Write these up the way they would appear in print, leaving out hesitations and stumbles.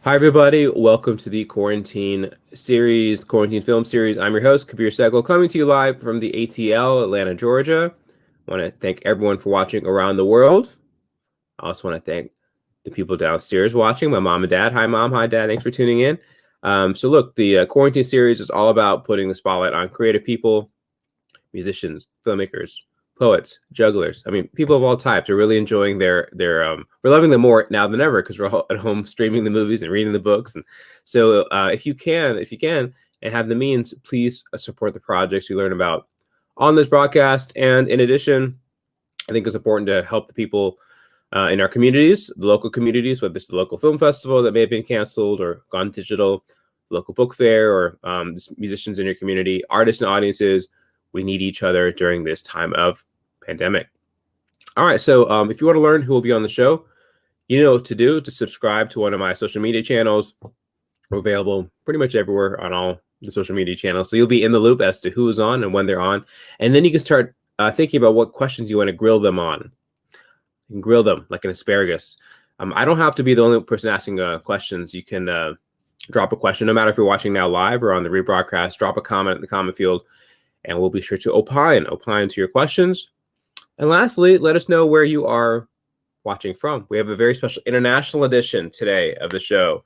Hi, everybody. Welcome to the quarantine film series. I'm your host, Kabir Segal, coming to you live from the ATL, Atlanta, Georgia. I want to thank everyone for watching around the world. I also want to thank the people downstairs watching, my mom and dad. Hi, mom. Hi, dad. Thanks for tuning in. Look, the quarantine series is all about putting the spotlight on creative people, musicians, filmmakers, poets, jugglers. I mean, people of all types are really enjoying their. We're loving them more now than ever because we're all at home streaming the movies and reading the books. And so, if you can, and have the means, please support the projects you learn about on this broadcast. And in addition, I think it's important to help the people in our communities, the local communities, whether it's the local film festival that may have been canceled or gone digital, local book fair, or musicians in your community, artists and audiences. We need each other during this time of pandemic. All right, so if you want to learn who will be on the show, you know what to do. To subscribe to one of my social media channels. We're available pretty much everywhere on all the social media channels, so you'll be in the loop as to who is on and when they're on, and then you can start thinking about what questions you want to grill them on. You can grill them like an asparagus. I don't have to be the only person asking questions. You can drop a question, no matter if you're watching now live or on the rebroadcast. Drop a comment in the comment field, and we'll be sure to opine to your questions. And lastly, let us know where you are watching from. We have a very special international edition today of the show.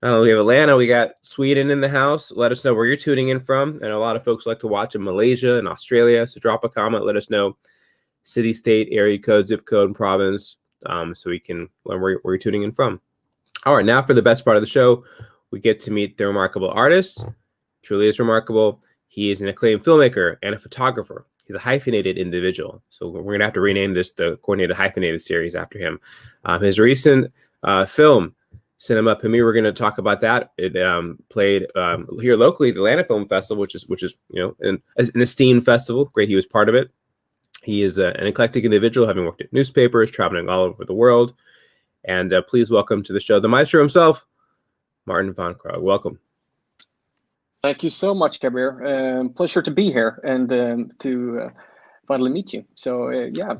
We have Atlanta, we got Sweden in the house. Let us know where you're tuning in from. And a lot of folks like to watch in Malaysia and Australia. So drop a comment, let us know city, state, area code, zip code, and province, so we can learn where you're tuning in from. All right, now for the best part of the show, we get to meet the remarkable artist. Truly is remarkable. He is an acclaimed filmmaker and a photographer. He's a hyphenated individual. So we're going to have to rename this the Coordinated Hyphenated series after him. His recent film, Cinema Pameer, we're going to talk about that. It played here locally at the Atlanta Film Festival, which is an esteemed festival. Great, he was part of it. He is an eclectic individual, having worked at newspapers, traveling all over the world. And please welcome to the show the maestro himself, Martin von Krogh. Welcome. Thank you so much, Kabir. Pleasure to be here and to finally meet you. So yeah,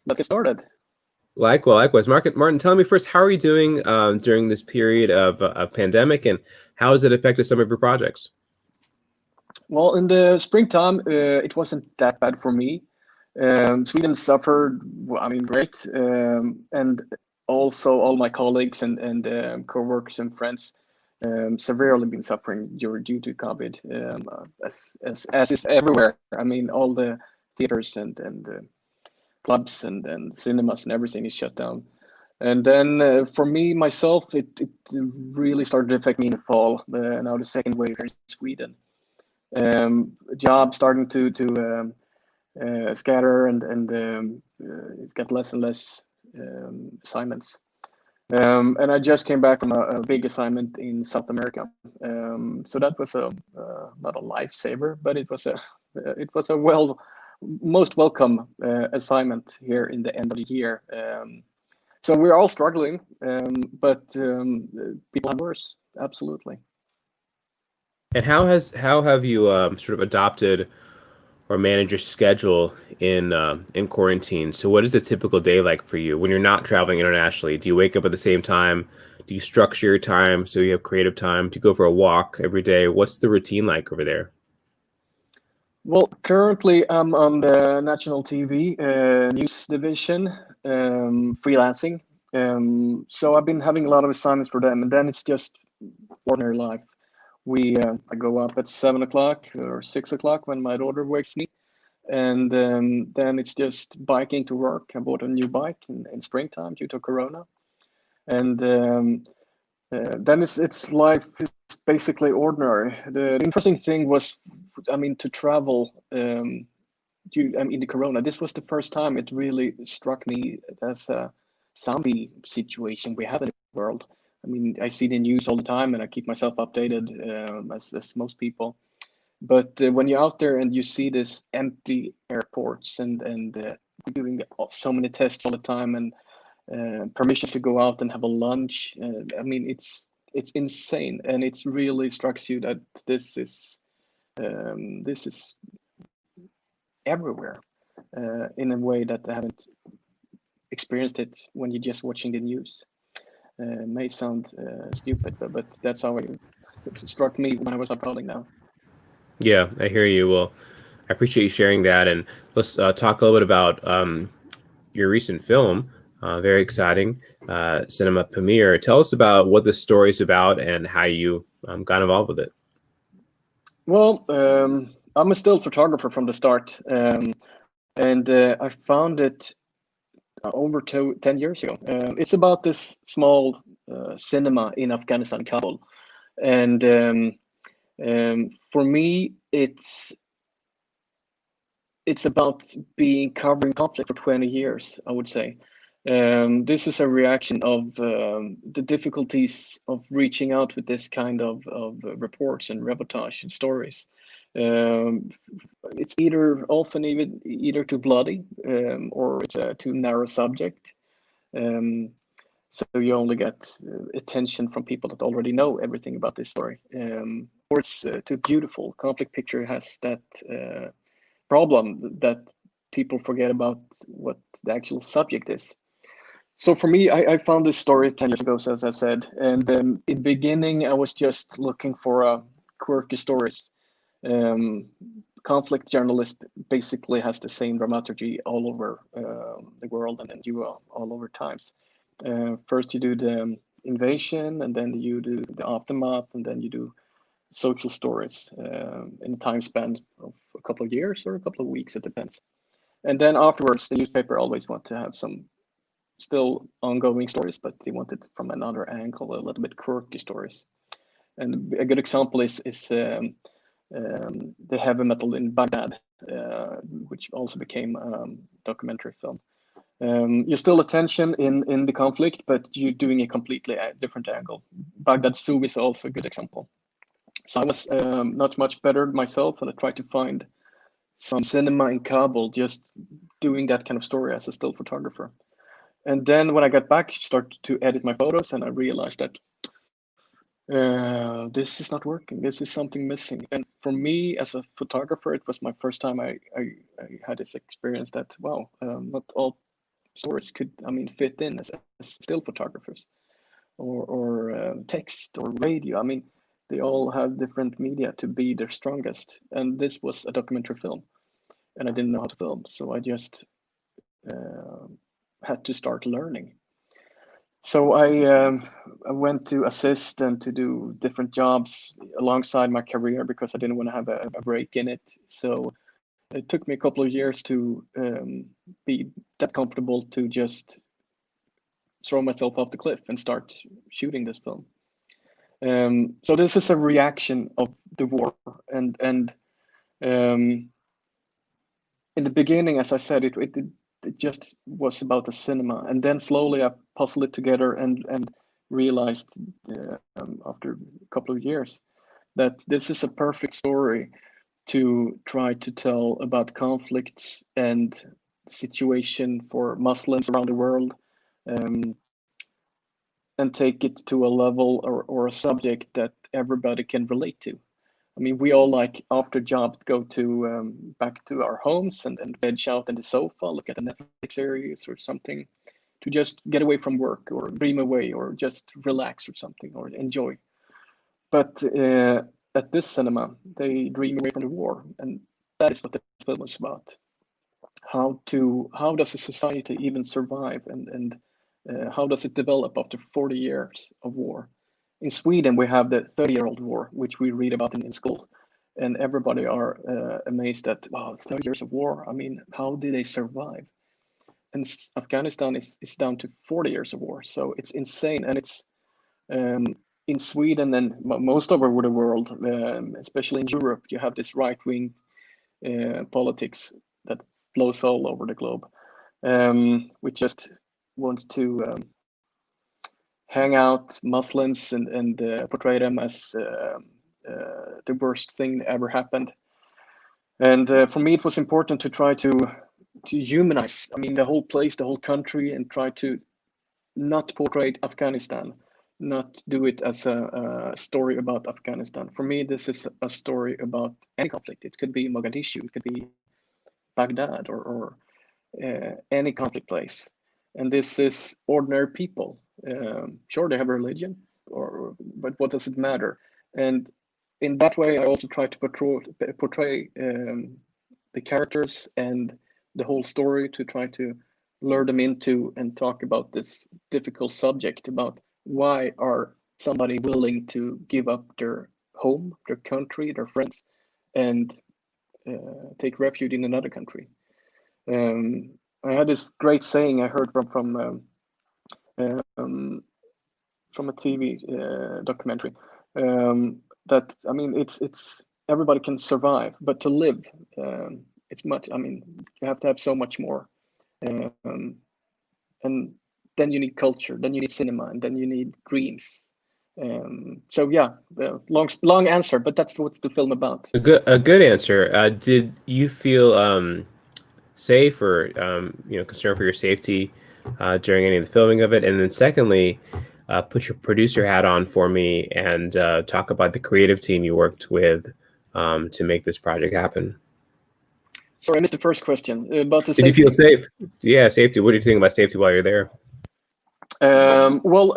let's get started. Likewise. Martin, tell me first, how are you doing during this period of pandemic, and how has it affected some of your projects? Well, in the springtime, it wasn't that bad for me. Sweden suffered, well, I mean, great, and also all my colleagues and co-workers and friends severely been suffering due to COVID, as is everywhere. I mean, all the theaters and clubs and cinemas and everything is shut down. And then for me myself, it really started to affect me in the fall. Now the second wave here in Sweden, jobs starting to scatter and it got less and less assignments. And I just came back from a big assignment in South America. So that was a not a lifesaver, but it was a most welcome assignment here in the end of the year. So we're all struggling, but people have worse. Absolutely. And how have you sort of adopted or managed your schedule in quarantine? So what is a typical day like for you when you're not traveling internationally? Do you wake up at the same time? Do you structure your time so you have creative time? Do you go for a walk every day? What's the routine like over there? Well, currently I'm on the national TV news division, freelancing. So I've been having a lot of assignments for them, and then it's just ordinary life. I go up at 7 o'clock or 6 o'clock when my daughter wakes me, and then it's just biking to work. I bought a new bike in springtime due to Corona, and then it's life is basically ordinary. The interesting thing was, I mean, to travel. I mean, the Corona. This was the first time it really struck me as a zombie situation we have in the world. I mean, I see the news all the time, and I keep myself updated, as most people. But when you're out there and you see this empty airports and doing so many tests all the time and permissions to go out and have a lunch, I mean, it's insane, and it's really strikes you that this is everywhere in a way that I haven't experienced it when you're just watching the news. May sound stupid, but that's how it struck me when I was traveling now. Yeah, I hear you. Well, I appreciate you sharing that. And let's talk a little bit about your recent film. Very exciting. Cinema Pameer. Tell us about what the story is about and how you got involved with it. Well, I'm a still photographer from the start, and I found it over 10 years ago. It's about this small cinema in Afghanistan, Kabul, and for me, it's about being covering conflict for 20 years, I would say. This is a reaction of the difficulties of reaching out with this kind of reports and reportage and stories. Um, it's either too bloody or it's a too narrow subject. Um, so you only get attention from people that already know everything about this story. Or it's too beautiful. Conflict picture has that problem that people forget about what the actual subject is. So for me, I found this story 10 years ago, as I said, and in the beginning, I was just looking for quirky stories. Um, Conflict journalist basically has the same dramaturgy all over the world, and then you are all over times. First, you do the invasion, and then you do the aftermath, and then you do social stories in a time span of a couple of years or a couple of weeks, it depends. And then afterwards, the newspaper always want to have some still ongoing stories, but they want it from another angle, a little bit quirky stories. And a good example is the heavy metal in Baghdad, which also became documentary film. You're still attention in the conflict, but you're doing a completely different angle. Baghdad Zoo is also a good example. So I was not much better myself, and I tried to find some cinema in Kabul, just doing that kind of story as a still photographer. And then when I got back, started to edit my photos, and I realized that this is not working. This is something missing. And for me, as a photographer, it was my first time I had this experience that wow, not all stories could, I mean, fit in as still photographers or text or radio. I mean, they all have different media to be their strongest. And this was a documentary film, and I didn't know how to film, so I just uh, had to start learning. So I went to assist and to do different jobs alongside my career because I didn't want to have a break in it. So it took me a couple of years to be that comfortable to just throw myself off the cliff and start shooting this film. So this is a reaction of the war, and um, in the beginning, as I said, it just was about the cinema, and then slowly I puzzled it together and realized after a couple of years that this is a perfect story to try to tell about conflicts and situation for Muslims around the world, um, and take it to a level or a subject that everybody can relate to. I mean, we all like after job go to back to our homes and veg out in the sofa, look at a Netflix series or something to just get away from work or dream away or just relax or something or enjoy. But at this cinema, they dream away from the war, and that is what the film is about. How does a society even survive, and how does it develop after 40 years of war? In Sweden, we have the 30-year-old war, which we read about in school, and everybody are amazed that wow, 30 years of war. I mean, how did they survive? And Afghanistan is down to 40 years of war, so it's insane, and it's um, in Sweden and most over the world, especially in Europe, you have this right-wing politics that flows all over the globe, which just wants to hang out Muslims and portray them as the worst thing that ever happened. And for me, it was important to try to humanize. I mean, the whole place, the whole country, and try to not portray Afghanistan, not do it as a story about Afghanistan. For me, this is a story about any conflict. It could be Mogadishu, it could be Baghdad, or any conflict place. and this is ordinary people. Sure, they have a religion, but what does it matter? And in that way, I also try to portray the characters and the whole story, to try to lure them into and talk about this difficult subject about why are somebody willing to give up their home, their country, their friends, and take refuge in another country. I had this great saying I heard from a TV documentary, that, I mean, it's everybody can survive, but to live, it's much. I mean, you have to have so much more, and then you need culture, then you need cinema, and then you need dreams. So yeah, long answer, but that's what the film about. A good answer. Did you feel safe or concerned for your safety during any of the filming of it? And then secondly, put your producer hat on for me and talk about the creative team you worked with to make this project happen. Sorry, I missed the first question about the Did you safety. feel safe? Yeah, safety. What do you think about safety while you're there? Well,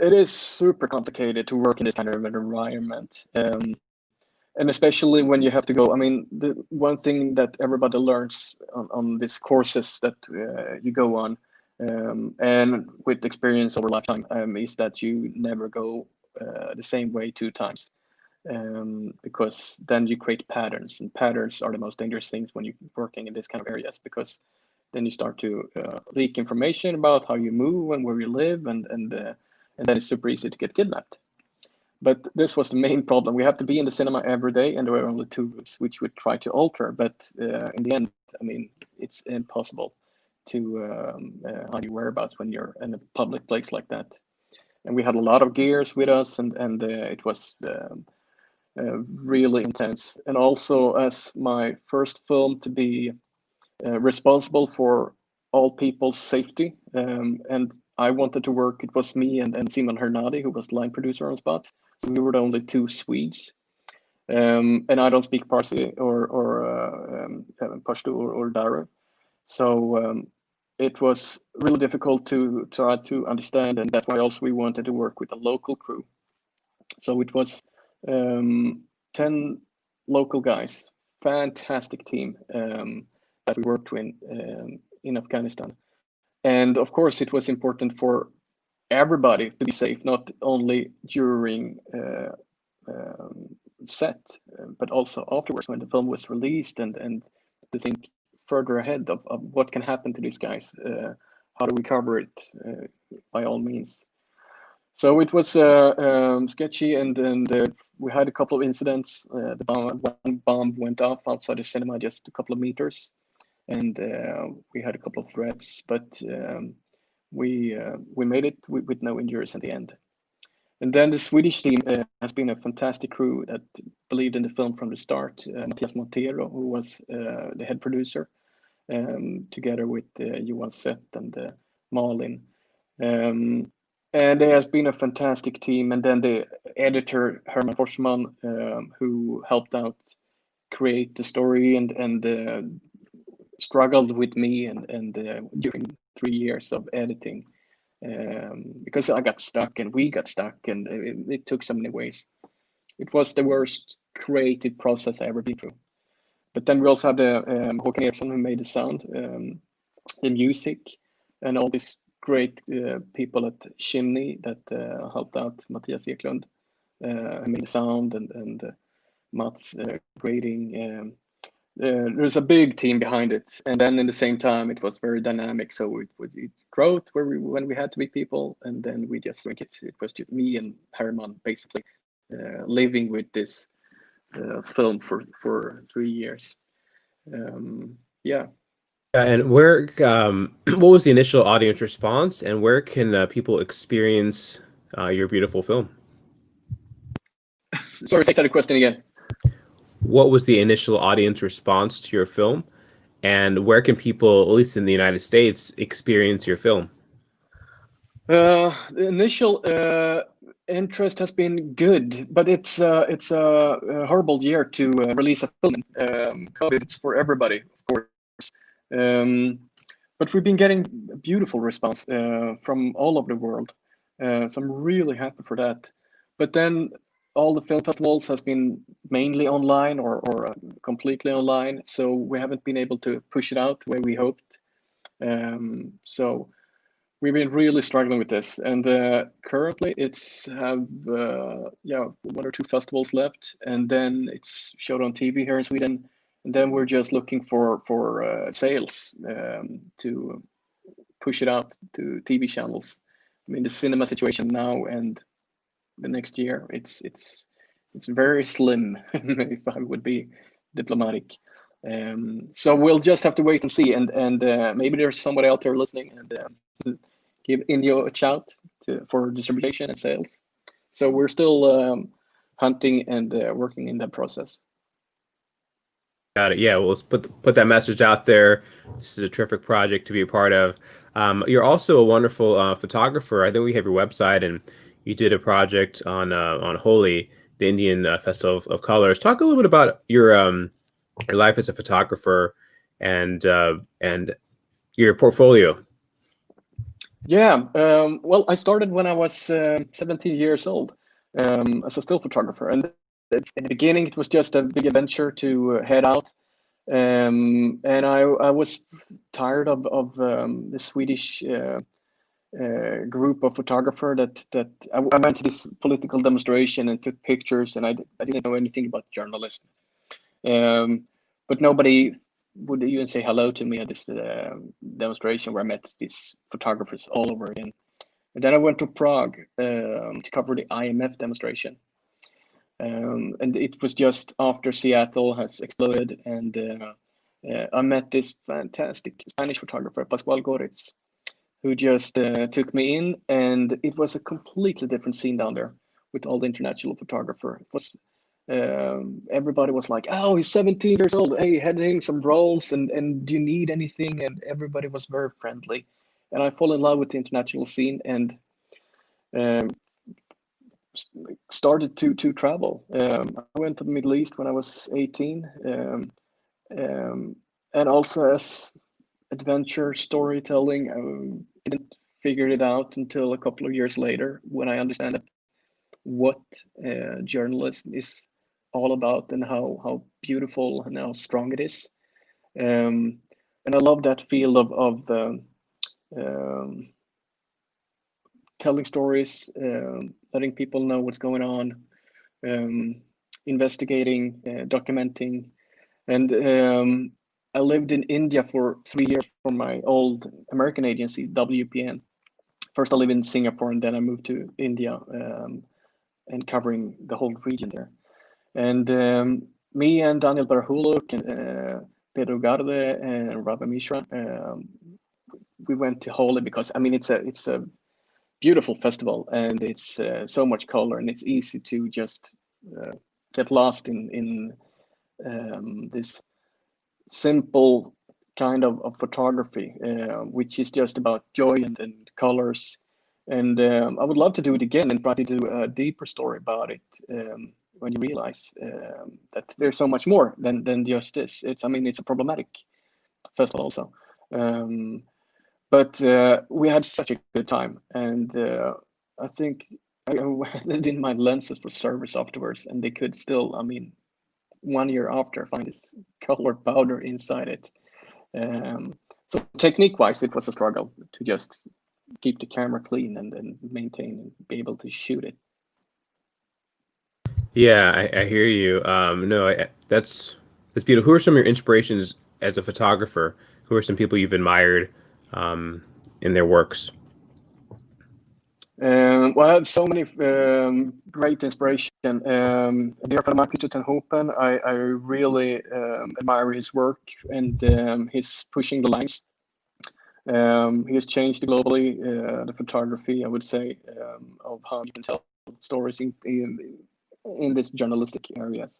it is super complicated to work in this kind of environment, and especially when you have to go. I mean, the one thing that everybody learns on these courses that you go on, and with experience over lifetime, is that you never go the same way 2 times, because then you create patterns, and patterns are the most dangerous things when you're working in this kind of areas, because then you start to leak information about how you move and where you live, and then it's super easy to get kidnapped. But this was the main problem. We have to be in the cinema every day, and there were only 2 rooms, which we try to alter. But in the end, I mean, it's impossible to hide your whereabouts when you're in a public place like that. And we had a lot of gears with us, and it was really intense. And also, as my first film to be responsible for all people's safety, and I wanted to work. It was me and Simon Hernadi, who was line producer on spot. So we were the only 2 Swedes, and I don't speak Parsi or Pashto or Daru, so it was really difficult to try to understand, and that's why also we wanted to work with a local crew. So it was 10 local guys, fantastic team that we worked with in Afghanistan. And of course, it was important for everybody to be safe, not only during set, but also afterwards when the film was released, and to think further ahead of what can happen to these guys. How do we cover it by all means? So it was sketchy, and we had a couple of incidents. One bomb went off outside the cinema, just a couple of meters, and we had a couple of threats, but we made it with no injuries in the end. And then the Swedish team has been a fantastic crew that believed in the film from the start. Mattias Montero, who was the head producer, together with Johan Seth and Malin. And it has been a fantastic team. And then the editor, Herman Forsman, who helped out create the story and struggled with me and during 3 years of editing, because I got stuck and we got stuck, and it took so many ways. It was the worst creative process I ever been through. But then we also had Håkan Eriksson, who made the sound, the music, and all these great people at Chimney that helped out. Mattias Eklund made the sound, and Mats grading. There's a big team behind it, and then in the same time it was very dynamic. So it growth when we had to be people, and then we just like it was just me and Herman basically living with this film for 3 years. Yeah. And where, what was the initial audience response, and where can people experience your beautiful film? Sorry, take that question again. What was the initial audience response to your film, and where can people, at least in the United States, experience your film? The initial interest has been good, but it's a horrible year to release a film. COVID, it's for everybody, of course. but we've been getting a beautiful response from all over the world. So I'm really happy for that. But then all the film festivals has been mainly online or completely online, so we haven't been able to push it out the way we hoped. So we've been really struggling with this, and currently it's have one or two festivals left, and then it's showed on TV here in Sweden, and then we're just looking for sales to push it out to TV channels. I mean, the cinema situation now and the next year, it's very slim, if I would be diplomatic. So we'll just have to wait and see, and maybe there's somebody out there listening and give Indio a shout for distribution and sales. So we're still hunting and working in that process. Got it. Yeah, well, let's put that message out there. This is a terrific project to be a part of. You're also a wonderful photographer. I think we have your website, and you did a project on Holi, the Indian Festival of Colors. Talk a little bit about your life as a photographer and your portfolio. Yeah, well, I started when I was 17 years old as a still photographer, and in the beginning it was just a big adventure to head out, and I was tired of the Swedish group of photographer that I went to this political demonstration and took pictures, and I didn't know anything about journalism, but nobody would even say hello to me at this demonstration where I met these photographers all over again. And then I went to Prague to cover the IMF demonstration. And it was just after Seattle has exploded, and I met this fantastic Spanish photographer, Pascual Goritz, who just took me in, and it was a completely different scene down there with all the international photographer. It was everybody was like, "Oh, he's 17 years old. Hey, heading some roles, and do you need anything?" And everybody was very friendly, and I fall in love with the international scene and um, started to travel. I went to the Middle East when I was 18, um, and also as adventure storytelling. I didn't figure it out until a couple of years later when I understand that what journalism is all about and how beautiful and how strong it is. And I love that field of um, telling stories, letting people know what's going on, um, investigating, documenting. And I lived in India for 3 years for my old American agency, WPN. First, I lived in Singapore, and then I moved to India and covering the whole region there. And me and Daniel Barahuluk and Pedro Garde and Rabbi Mishra, we went to Holi because I mean it's a beautiful festival, and it's so much color, and it's easy to just get lost in this simple kind of photography, which is just about joy and colors. And I would love to do it again and try to do a deeper story about it when you realize that there's so much more than just this. I mean, it's a problematic festival also. But we had such a good time, and I think I went in my lenses for service afterwards, and they could still, I mean, 1 year after, find this colored powder inside it. So technique-wise, it was a struggle to just keep the camera clean and maintain and be able to shoot it. Yeah, I hear you. No, that's beautiful. Who are some of your inspirations as a photographer? Who are some people you've admired in their works? Well, I have so many great inspiration. Dear friend Martin van Krogh, I really admire his work and his pushing the lines. He has changed globally the photography, I would say, of how you can tell stories in this journalistic areas.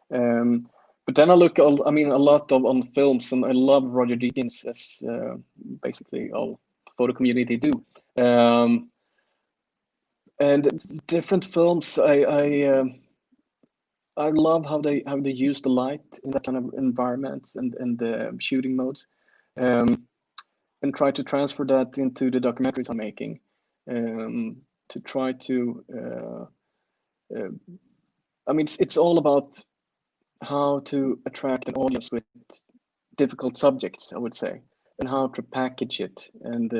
But then I look, I mean, a lot on films, and I love Roger Deakins, as basically all photo community do. And different films, I love how they use the light in that kind of environments and the shooting modes. and try to transfer that into the documentaries I'm making, to try to I mean, it's all about how to attract an audience with difficult subjects, I would say, and how to package it, and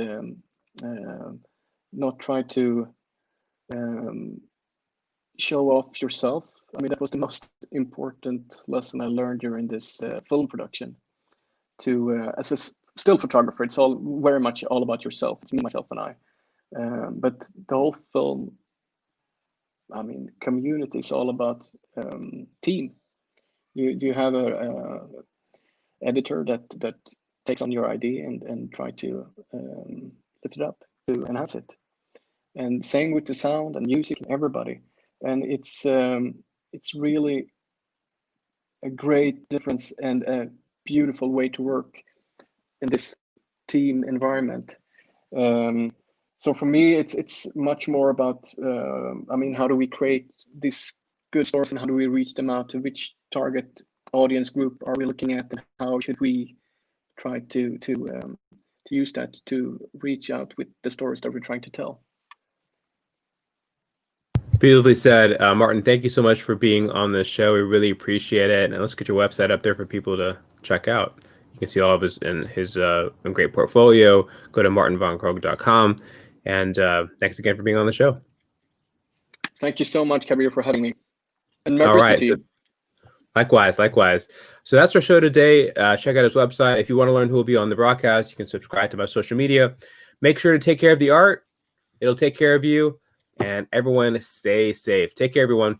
not try to show off yourself. I mean, that was the most important lesson I learned during this film production. To as a still photographer, it's all very much all about yourself. It's me, myself, and I. But the whole film, I mean, community is all about team. You have a editor that takes on your idea and try to lift it up to enhance it. And same with the sound and music and everybody. And it's really a great difference and a beautiful way to work in this team environment. So for me, it's much more about I mean, how do we create these good stories and how do we reach them out to which target audience group are we looking at, and how should we try to use that to reach out with the stories that we're trying to tell. Beautifully said, Martin. Thank you so much for being on this show. We really appreciate it. And let's get your website up there for people to check out. You can see all of his great portfolio. Go to martinvonkrogh.com. And thanks again for being on the show. Thank you so much, Kabir, for having me. And Merry All Christmas right. to you. Likewise. So that's our show today. Check out his website. If you want to learn who will be on the broadcast, you can subscribe to my social media. Make sure to take care of the art. It'll take care of you. And everyone stay safe. Take care, everyone.